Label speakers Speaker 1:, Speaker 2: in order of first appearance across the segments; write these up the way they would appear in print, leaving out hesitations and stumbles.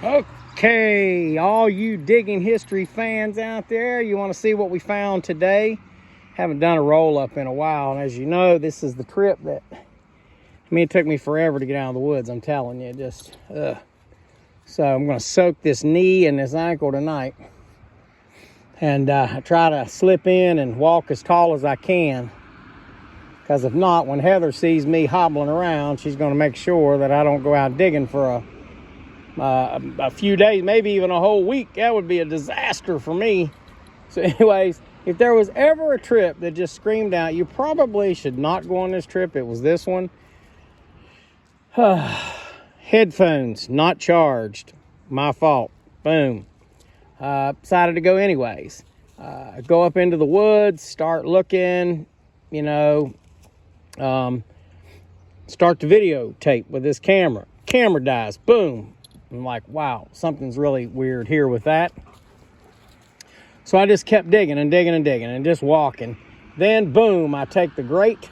Speaker 1: Okay, all you digging history fans out there, you want to see what we found today? Haven't done a roll-up in a while, and as you know, this is the trip that, it took me forever to get out of the woods, I'm telling you, So I'm going to soak this knee and this ankle tonight, and I try to slip in and walk as tall as I can, because if not, when Heather sees me hobbling around, she's going to make sure that I don't go out digging for a few days, maybe even a whole week. That would be a disaster for me. So anyways, if there was ever a trip that just screamed out, you probably should not go on this trip, it was this one. Headphones not charged. My fault. Boom. Decided to go anyways. Go up into the woods, start looking, start the videotape with this camera. Camera dies. Boom. I'm like, wow, something's really weird here with that. So I just kept digging and digging and digging and just walking. Then, boom, I take the great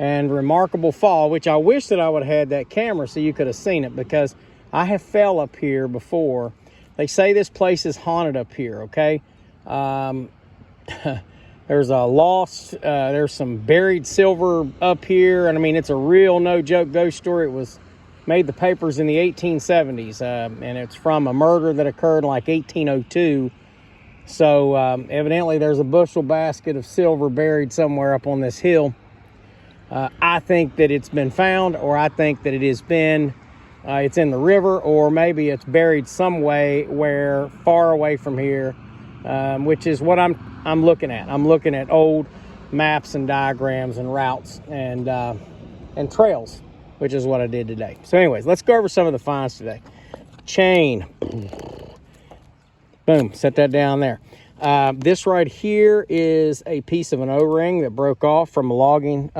Speaker 1: and remarkable fall, which I wish that I would have had that camera so you could have seen it, because I have fell up here before. They say this place is haunted up here, okay? There's a lost, there's some buried silver up here. And I mean, it's a real no-joke ghost story. It was made the papers in the 1870s, and it's from a murder that occurred in like 1802. So evidently there's a bushel basket of silver buried somewhere up on this hill. I think that it's been found, or I think that it has been, it's in the river, or maybe it's buried some way where far away from here, which is what I'm looking at. I'm looking at old maps and diagrams and routes and trails, which is what I did today. So anyways, let's go over some of the finds today. Chain. Boom, set that down there. This right here is a piece of an O-ring that broke off from a logging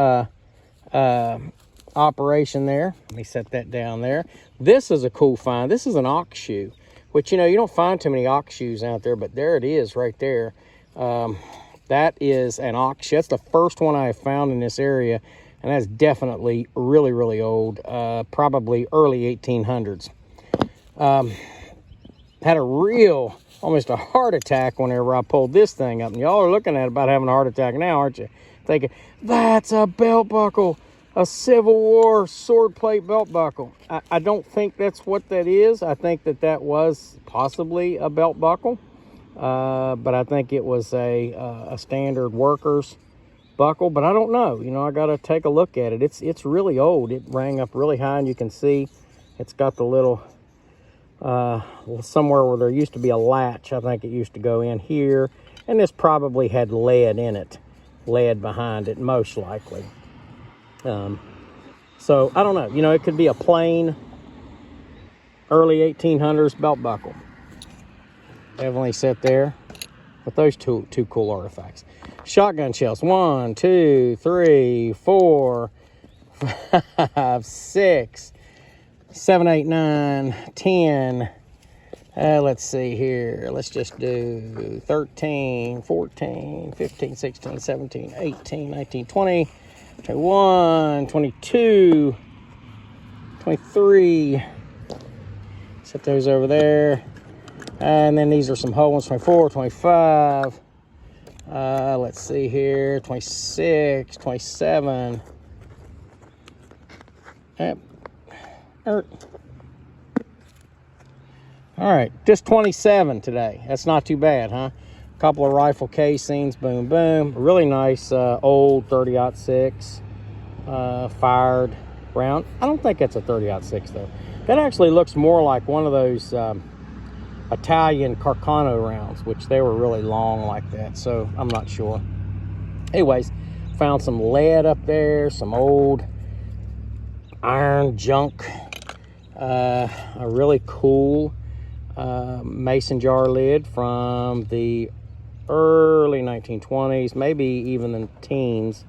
Speaker 1: operation there. Let me set that down there. This is a cool find. This is an ox shoe, which, you don't find too many ox shoes out there, but there it is right there. That is an ox shoe. That's the first one I have found in this area, and that's definitely really, really old, probably early 1800s. Had a real, almost a heart attack whenever I pulled this thing up. And y'all are looking at it about having a heart attack now, aren't you? Thinking, that's a belt buckle, a Civil War sword plate belt buckle. I don't think that's what that is. I think that was possibly a belt buckle, but I think it was a standard worker's buckle, but I don't know. I got to take a look at it. It's really old. It rang up really high, and you can see it's got the little somewhere where there used to be a latch. I think it used to go in here, and this probably had lead in it, lead behind it, most likely. So I don't know. It could be a plain early 1800s belt buckle. Definitely sit there with those two cool artifacts. Shotgun shells. 1, 2, 3, 4, 5, 6, 7, 8, 9, 10. Let's see here. Let's just do 13, 14, 15, 16, 17, 18, 19, 20, 21, 22, 23. Set those over there. And then these are some whole ones, 24, 25. Let's see here, 26, 27. Yep. All right, just 27 today. That's not too bad, huh? A couple of rifle casings, boom, boom. Really nice old 30-06 fired round. I don't think it's a 30-06 though. That actually looks more like one of those Italian Carcano rounds, which they were really long like that, so I'm not sure. Anyways, found some lead up there, some old iron junk, a really cool mason jar lid from the early 1920s, maybe even the teens.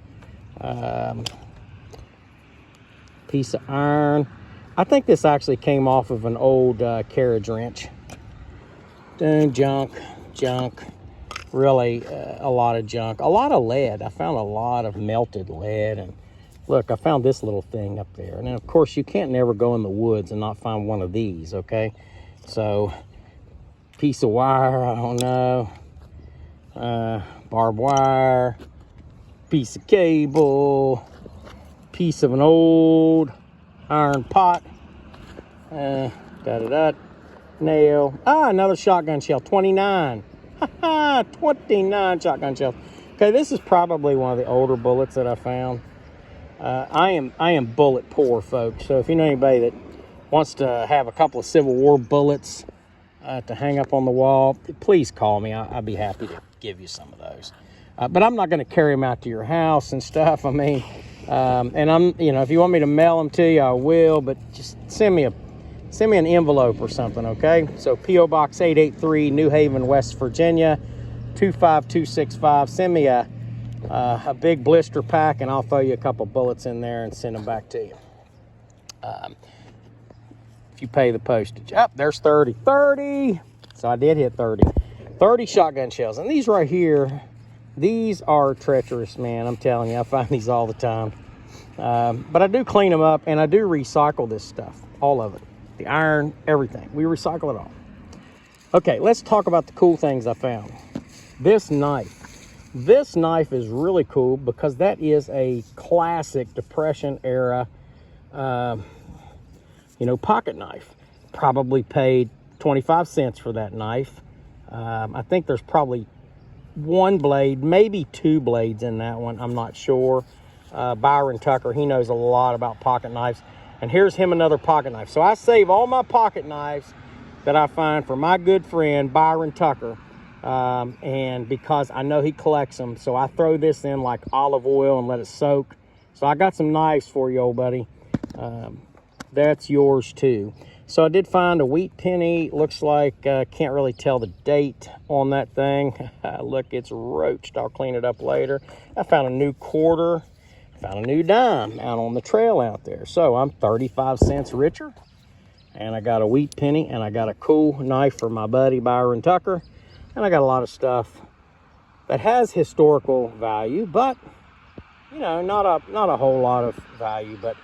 Speaker 1: Piece of iron. I think this actually came off of an old carriage wrench. Junk, really a lot of junk, a lot of lead. I found a lot of melted lead, and look, I found this little thing up there. And then, of course, you can't never go in the woods and not find one of these, okay? So, piece of wire, I don't know. Barbed wire, piece of cable, piece of an old iron pot. Nail. Another shotgun shell. 29. 29 shotgun shells. Okay, this is probably one of the older bullets that I found. I am bullet poor, folks. So if you know anybody that wants to have a couple of Civil War bullets to hang up on the wall, please call me. I'd be happy to give you some of those. But I'm not going to carry them out to your house and stuff. I mean, and if you want me to mail them to you, I will. But just send me an envelope or something, okay? So P.O. Box 883, New Haven, West Virginia, 25265. Send me a big blister pack, and I'll throw you a couple bullets in there and send them back to you. If you pay the postage. There's 30. 30! So I did hit 30. 30 shotgun shells. And these right here, these are treacherous, man. I'm telling you, I find these all the time. But I do clean them up, and I do recycle this stuff. All of it. The iron, everything. We recycle it all. Okay, let's talk about the cool things I found. This knife. This knife is really cool because that is a classic Depression era, pocket knife. Probably paid 25 cents for that knife. I think there's probably one blade, maybe two blades in that one. I'm not sure. Byron Tucker, he knows a lot about pocket knives. And here's him another pocket knife. So I save all my pocket knives that I find for my good friend Byron Tucker. And because I know he collects them, so I throw this in like olive oil and let it soak. So I got some knives for you, old buddy. That's yours too. So I did find a wheat penny. Looks like, can't really tell the date on that thing. Look, it's roached. I'll clean it up later. I found a new quarter. Found a new dime out on the trail out there. So I'm 35 cents richer. And I got a wheat penny, and I got a cool knife for my buddy Byron Tucker. And I got a lot of stuff that has historical value, but not a whole lot of value. But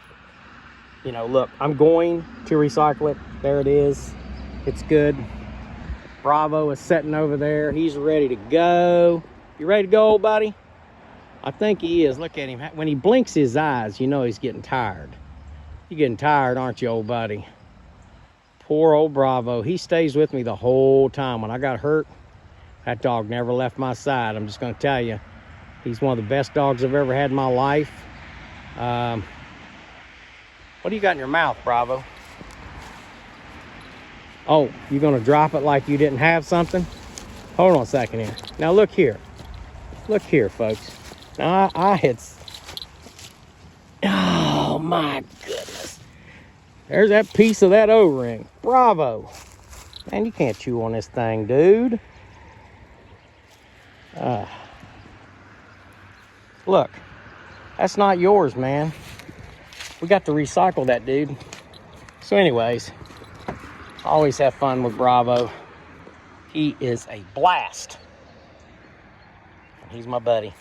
Speaker 1: look, I'm going to recycle it. There it is. It's good. Bravo is sitting over there. He's ready to go. You ready to go, old buddy? I think he is. Look at him. When he blinks his eyes, you know he's getting tired. You're getting tired, aren't you, old buddy? Poor old Bravo. He stays with me the whole time. When I got hurt, that dog never left my side. I'm just going to tell you, he's one of the best dogs I've ever had in my life. What do you got in your mouth, Bravo? Oh, you're going to drop it like you didn't have something? Hold on a second here. Now, look here. Look here, folks. Now, oh, my goodness. There's that piece of that O-ring. Bravo. Man, you can't chew on this thing, dude. Look, that's not yours, man. We got to recycle that, dude. So anyways, always have fun with Bravo. He is a blast. He's my buddy.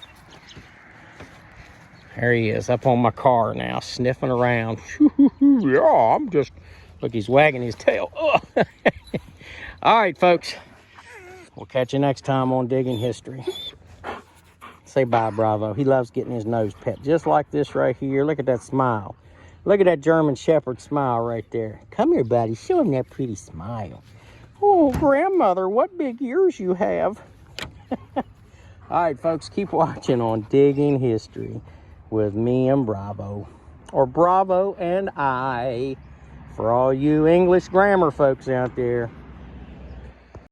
Speaker 1: There he is, up on my car now, sniffing around. Yeah, I'm just... Look, he's wagging his tail. All right, folks. We'll catch you next time on Digging History. Say bye, Bravo. He loves getting his nose pet, just like this right here. Look at that smile. Look at that German Shepherd smile right there. Come here, buddy. Show him that pretty smile. Oh, grandmother, what big ears you have. All right, folks, keep watching on Digging History with me and Bravo. Or Bravo and I, for all you English grammar folks out there.